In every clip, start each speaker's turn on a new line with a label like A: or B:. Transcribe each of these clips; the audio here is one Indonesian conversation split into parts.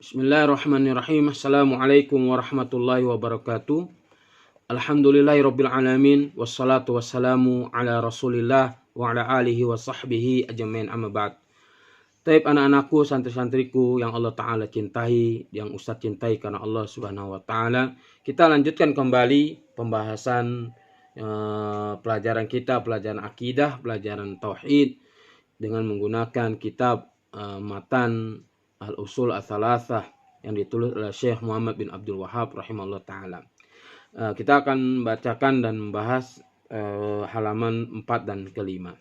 A: Bismillahirrahmanirrahim. Assalamualaikum warahmatullahi wabarakatuh. Alhamdulillahirabbil alamin wassalatu wassalamu ala Rasulillah wa ala alihi wa sahbihi ajmain, amma ba'd. Taib anak-anakku, santri-santriku yang Allah Ta'ala cintai, yang Ustaz cintai karena Allah Subhanahu wa Ta'ala. Kita lanjutkan kembali pembahasan pelajaran kita, pelajaran akidah, pelajaran tauhid dengan menggunakan kitab matan Al-Usul Ats-Tsalatsah yang ditulis oleh Syekh Muhammad bin Abdul Wahhab rahimahullah ta'ala. Kita akan membacakan dan membahas halaman 4 dan ke-5.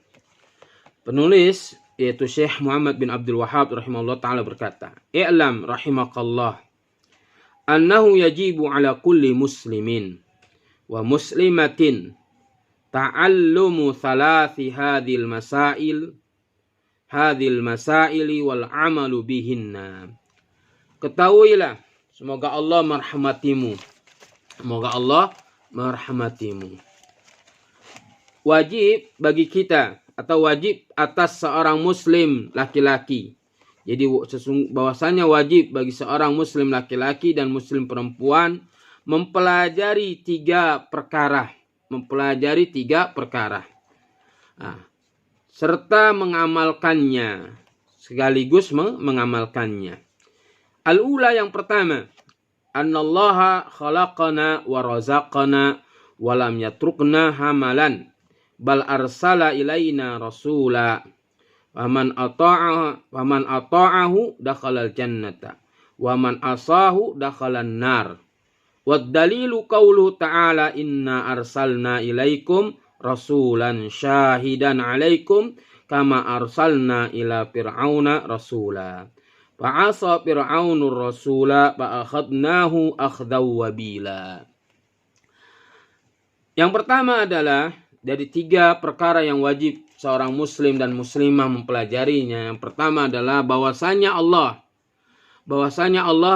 A: Penulis yaitu Syekh Muhammad bin Abdul Wahhab rahimahullah ta'ala berkata, "I'lam rahimakallah annahu yajibu ala kulli muslimin wa muslimatin ta'allumu thalathi hadhil masaili wal amalu bihinna." Ketahuilah, semoga Allah merahmatimu. Semoga Allah merahmatimu. Wajib bagi kita atau wajib atas seorang muslim laki-laki. Jadi bahwasanya wajib bagi seorang muslim laki-laki dan muslim perempuan mempelajari tiga perkara. Serta mengamalkannya, sekaligus mengamalkannya. Al-ula, yang pertama, annallaha khalaqana wa razaqana wa lam yatrukna hamalan bal arsala ilaina rasula wa man ata'ahu dakhalal jannata wa man asahu dakhalan nar. Wad dalilu qauluhu ta'ala inna arsalna ilaikum rasulan syahidan alaikum kama arsalna ila fir'auna rasula fa'asa fir'aunur rasula fa'akhadnahu akhdaw wabila. Yang pertama adalah dari tiga perkara yang wajib seorang muslim dan muslimah mempelajarinya. Yang pertama adalah bahwasanya Allah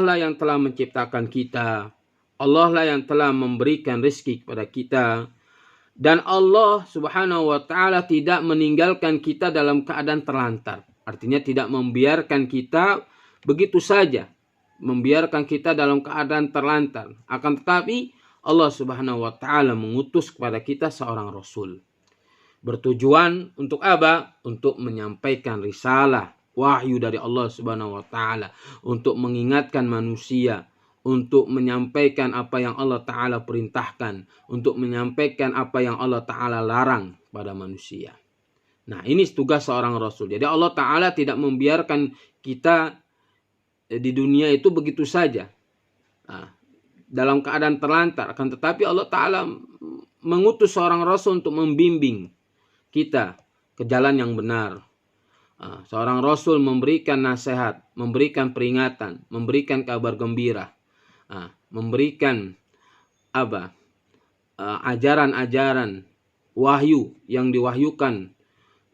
A: lah yang telah menciptakan kita. Allah lah yang telah memberikan rezeki kepada kita. Dan Allah Subhanahu wa Ta'ala tidak meninggalkan kita dalam keadaan terlantar. Artinya tidak membiarkan kita begitu saja, membiarkan kita dalam keadaan terlantar. Akan tetapi Allah Subhanahu wa Ta'ala mengutus kepada kita seorang rasul. Bertujuan untuk apa? Untuk menyampaikan risalah, wahyu dari Allah Subhanahu wa Ta'ala, untuk mengingatkan manusia, untuk menyampaikan apa yang Allah Ta'ala perintahkan, untuk menyampaikan apa yang Allah Ta'ala larang pada manusia. Nah, ini tugas seorang rasul. Jadi Allah Ta'ala tidak membiarkan kita di dunia itu begitu saja, dalam keadaan terlantar. Akan tetapi Allah Ta'ala mengutus seorang rasul untuk membimbing kita ke jalan yang benar. Seorang rasul memberikan nasihat, memberikan peringatan, memberikan kabar gembira, memberikan ajaran-ajaran wahyu yang diwahyukan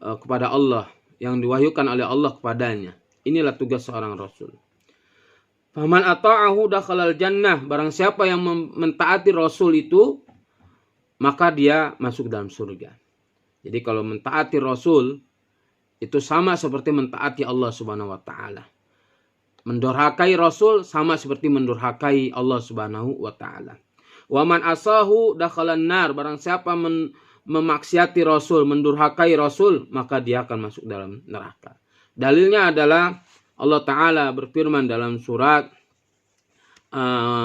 A: kepada Allah, yang diwahyukan oleh Allah kepadanya. Inilah tugas seorang rasul. Faman ata'ahu dakhalal jannah, barang siapa yang mentaati rasul itu, maka dia masuk dalam surga. Jadi kalau mentaati rasul itu sama seperti mentaati Allah Subhanahu wa Ta'ala. Mendurhakai rasul sama seperti mendurhakai Allah Subhanahu wa Ta'ala. Wa man asahu dakhalan nar, barang siapa memaksiati rasul, mendurhakai rasul, maka dia akan masuk dalam neraka. Dalilnya adalah Allah Ta'ala berfirman dalam surat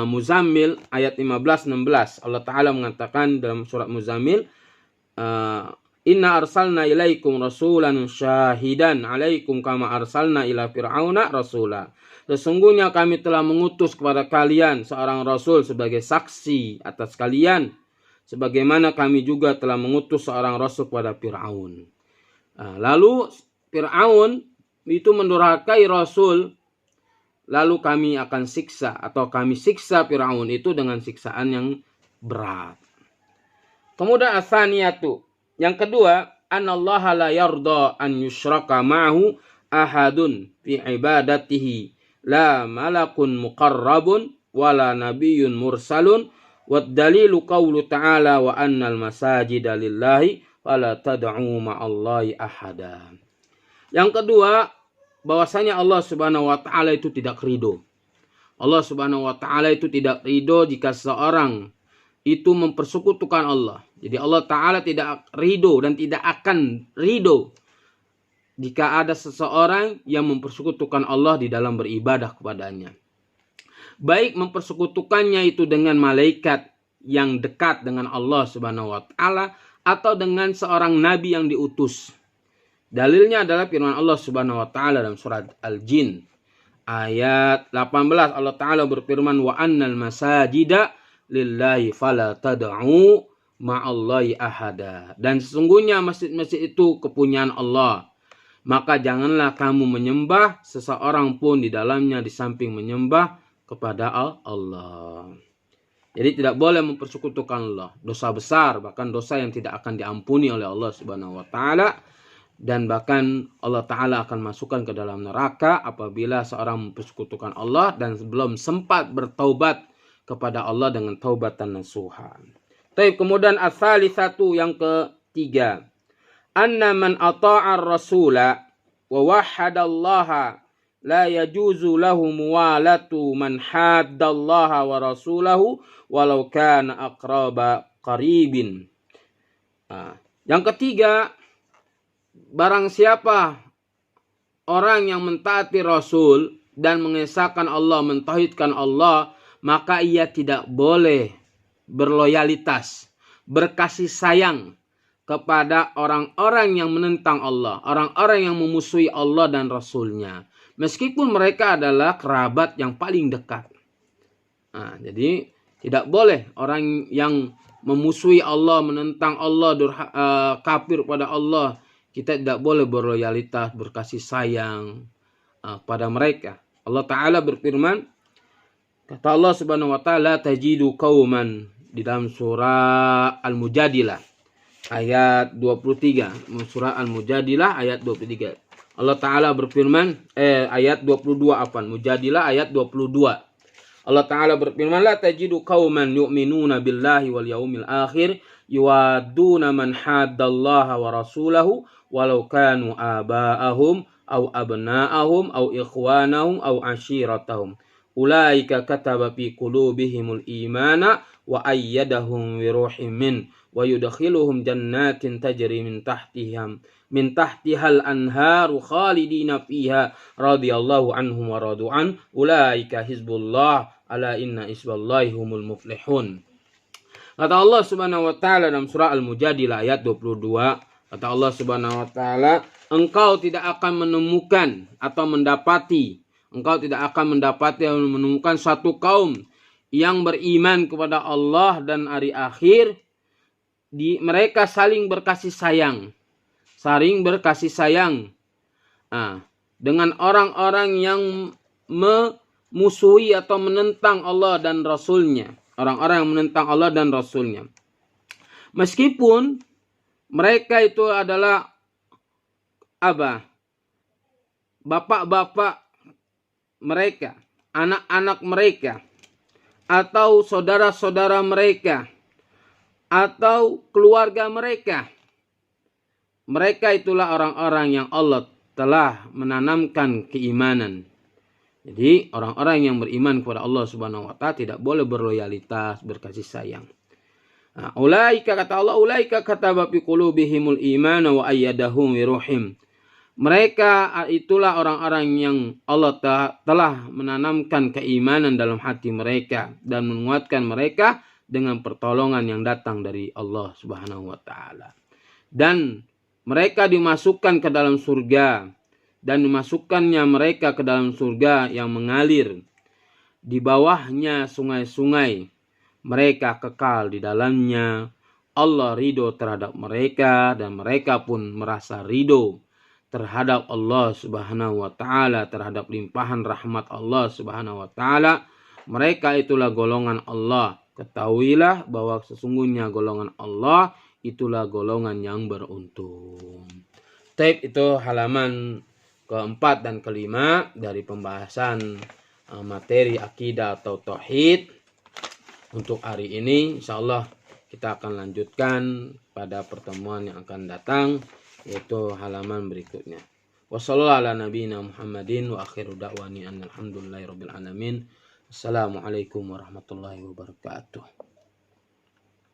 A: Muzammil ayat 15-16. Allah Ta'ala mengatakan dalam surat Muzammil, inna arsalna ilaikum rasulan syahidan alaikum kama arsalna ila fir'auna rasula. Sesungguhnya kami telah mengutus kepada kalian seorang rasul sebagai saksi atas kalian, sebagaimana kami juga telah mengutus seorang rasul kepada Fir'aun. Lalu Fir'aun itu mendurhakai rasul, lalu kami akan siksa, atau kami siksa Fir'aun itu dengan siksaan yang berat. Kemudian as-saniyatu, yang kedua, anallaha la yarda an yushraka ma'ahu ahadun fi ibadatihi, la malakun muqarrabun wala nabiyyun mursalun. Wad dalilu qaulu ta'ala wa annal masajida lillahi fala tad'u ma'allahi ahada. Yang kedua, bahwasanya Allah Subhanahu wa Ta'ala itu tidak ridho Allah Subhanahu wa taala itu tidak ridho jika seseorang itu mempersekutukan Allah. Jadi Allah taala tidak ridho dan tidak akan ridho jika ada seseorang yang mempersekutukan Allah di dalam beribadah kepadanya. Baik mempersekutukannya itu dengan malaikat yang dekat dengan Allah Subhanahu wa taala atau dengan seorang nabi yang diutus. Dalilnya adalah firman Allah Subhanahu wa taala dalam surat Al-Jin ayat 18. Allah taala berfirman, wa annal masajida lillahi fala tad'u ma'allahi ahada. Dan sesungguhnya masjid-masjid itu kepunyaan Allah, maka janganlah kamu menyembah seseorang pun di dalamnya di samping menyembah kepada Allah. Jadi tidak boleh mempersekutukan Allah. Dosa besar, bahkan dosa yang tidak akan diampuni oleh Allah Subhanahu wa taala. Dan bahkan Allah Ta'ala akan masukkan ke dalam neraka apabila seorang mempersekutukan Allah dan belum sempat bertaubat kepada Allah dengan taubatan nasuhan. Tapi kemudian as-salisatu yang ketiga, anna man ata'a ar-rasula wa wahhadallaha la yajuzu lahu muwalatu man haddallaha wa rasulahu walau kana aqraba qaribin. Yang ketiga, barang siapa orang yang mentaati Rasul dan mengesahkan Allah, mentauhidkan Allah, maka ia tidak boleh berloyalitas, berkasih sayang kepada orang-orang yang menentang Allah, orang-orang yang memusuhi Allah dan Rasulnya, meskipun mereka adalah kerabat yang paling dekat. Jadi tidak boleh orang yang memusuhi Allah, menentang Allah, kafir pada Allah, kita tidak boleh berloyalitas, berkasih sayang pada mereka. Allah Ta'ala berfirman, kata Allah Subhanahu wa taala, tajidu qauman, di dalam surah Al-Mujadilah ayat 23. Surah Al-Mujadilah ayat 23. Allah Ta'ala berfirman, ayat 22 Mujadilah ayat 22. Allah Ta'ala berfirman, la tajidu qauman yu'minuna billahi wal yaumil akhir yuwaduna man haddallaha wa rasulahu walau kanu aba'ahum au abna'ahum au ikhwanahum au ashiratahum ulaika kataba fi qulubihimul imana wa ayyadahum bi ruhim min wa yudkhiluhum jannatin tajri min tahtihal anharu khalidina fiha radhiyallahu anhum wa radu an ulaika hizbullah ala inna hizballahi humul muflihun. Kata Allah Subhanahu wa taala dalam surah Al-Mujadilah ayat 22, kata Allah Subhanahu wa taala, engkau tidak akan menemukan atau mendapati menemukan suatu kaum yang beriman kepada Allah dan hari akhir, mereka saling berkasih sayang dengan orang-orang yang memusuhi atau menentang Allah dan Rasulnya. Orang-orang yang menentang Allah dan Rasulnya. Meskipun mereka itu adalah bapak-bapak mereka, anak-anak mereka, atau saudara-saudara mereka, atau keluarga mereka. Mereka itulah orang-orang yang Allah telah menanamkan keimanan. Jadi orang-orang yang beriman kepada Allah Subhanahu wa taala tidak boleh berloyalitas, berkasih sayang. Ulaika, kata Allah, ulaika kataba fi qulubihimul imana wa ayyadahum bi ruhim. Mereka itulah orang-orang yang Allah telah menanamkan keimanan dalam hati mereka dan menguatkan mereka dengan pertolongan yang datang dari Allah Subhanahu wa taala. Dan mereka dimasukkan ke dalam surga, dan dimasukkannya mereka ke dalam surga yang mengalir di bawahnya sungai-sungai. Mereka kekal di dalamnya. Allah ridho terhadap mereka dan mereka pun merasa ridho terhadap Allah Subhanahu wa taala, terhadap limpahan rahmat Allah Subhanahu wa taala. Mereka itulah golongan Allah. Ketahuilah bahwa sesungguhnya golongan Allah itulah golongan yang beruntung. Taib, itu halaman keempat dan kelima dari pembahasan materi akidah atau tauhid. Untuk hari ini insyaallah kita akan lanjutkan pada pertemuan yang akan datang, yaitu halaman berikutnya. Wassallallahu ala nabiyina Muhammadin wa akhiru da'wani alhamdulillahi rabbil alamin. Assalamualaikum warahmatullahi wabarakatuh.